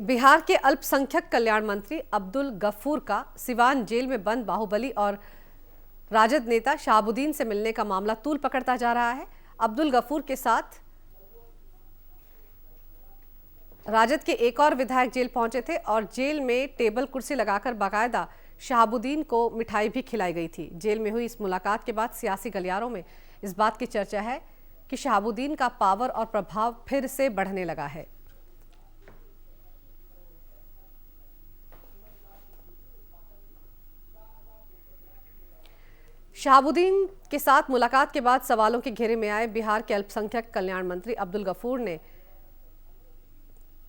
बिहार के अल्पसंख्यक कल्याण मंत्री अब्दुल गफूर का सिवान जेल में बंद बाहुबली और राजद नेता शहाबुद्दीन से मिलने का मामला तूल पकड़ता जा रहा है। अब्दुल गफूर के साथ राजद के एक और विधायक जेल पहुंचे थे और जेल में टेबल कुर्सी लगाकर बाकायदा शहाबुद्दीन को मिठाई भी खिलाई गई थी। जेल में हुई इस मुलाकात के बाद सियासी गलियारों में इस बात की चर्चा है कि शहाबुद्दीन का पावर और प्रभाव फिर से बढ़ने लगा है। शहाबुद्दीन के साथ मुलाकात के बाद सवालों के घेरे में आए बिहार के अल्पसंख्यक कल्याण मंत्री अब्दुल गफूर ने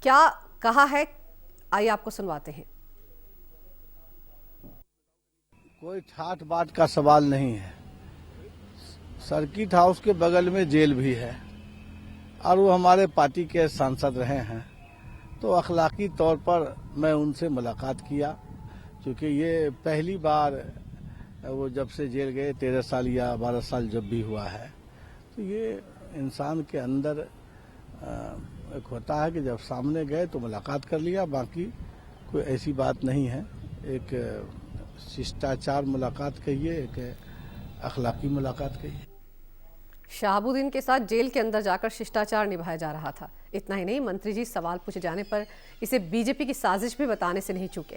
क्या कहा है, आइए आपको सुनवाते हैं। कोई ठाट बाट का सवाल नहीं है। सर्किट हाउस के बगल में जेल भी है और वो हमारे पार्टी के सांसद रहे हैं, तो अखलाकी तौर पर मैं उनसे मुलाकात किया, क्योंकि ये पहली बार वो जब से जेल गए 13 साल या 12 साल जब भी हुआ है, तो ये इंसान के अंदर एक होता है कि जब सामने गए तो मुलाकात कर लिया, बाकी कोई ऐसी बात नहीं है। एक शिष्टाचार मुलाकात कहिए, एक अखलाकी मुलाकात कहिए। शहाबुद्दीन के साथ जेल के अंदर जाकर शिष्टाचार निभाया जा रहा था। इतना ही नहीं, मंत्री जी सवाल पूछे जाने पर इसे बीजेपी की साजिश भी बताने से नहीं चूके।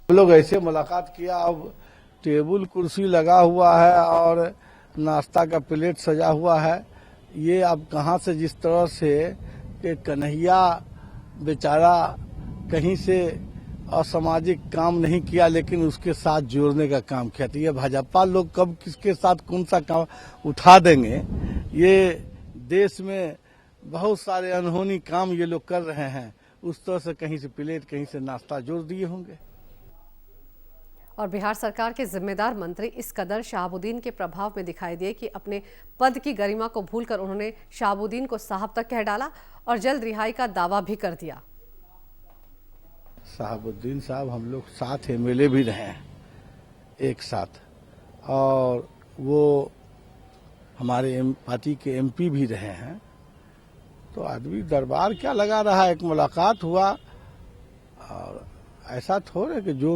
हम लोग ऐसे मुलाकात किया, अब टेबल कुर्सी लगा हुआ है और नाश्ता का प्लेट सजा हुआ है। ये अब कहां से, जिस तरह से कि कन्हैया बेचारा कहीं से असामाजिक काम नहीं किया, लेकिन उसके साथ जोड़ने का काम किया। तो ये भाजपा लोग कब किसके साथ कौन सा काम उठा देंगे, ये देश में बहुत सारे अनहोनी काम ये लोग कर रहे हैं। उस तरह से कहीं से प्लेट, कहीं से नाश्ता जोड़ दिए होंगे। और बिहार सरकार के जिम्मेदार मंत्री इस कदर शहाबुद्दीन के प्रभाव में दिखाई दिए कि अपने पद की गरिमा को भूलकर उन्होंने शहाबुद्दीन को साहब तक कह डाला और जल्द रिहाई का दावा भी कर दिया। शहाबुद्दीन साहब हम लोग साथ एमएलए भी रहे हैं एक साथ, और वो हमारे पार्टी के एमपी भी रहे हैं। तो आदमी दरबार क्या लगा रहा है, एक मुलाकात हुआ, और ऐसा थोड़े कि जो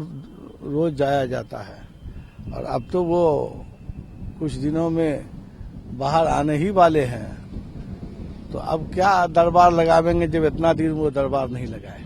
रोज जाया जाता है। और अब तो वो कुछ दिनों में बाहर आने ही वाले हैं, तो अब क्या दरबार लगावेंगे जब इतना दिन वो दरबार नहीं लगाए।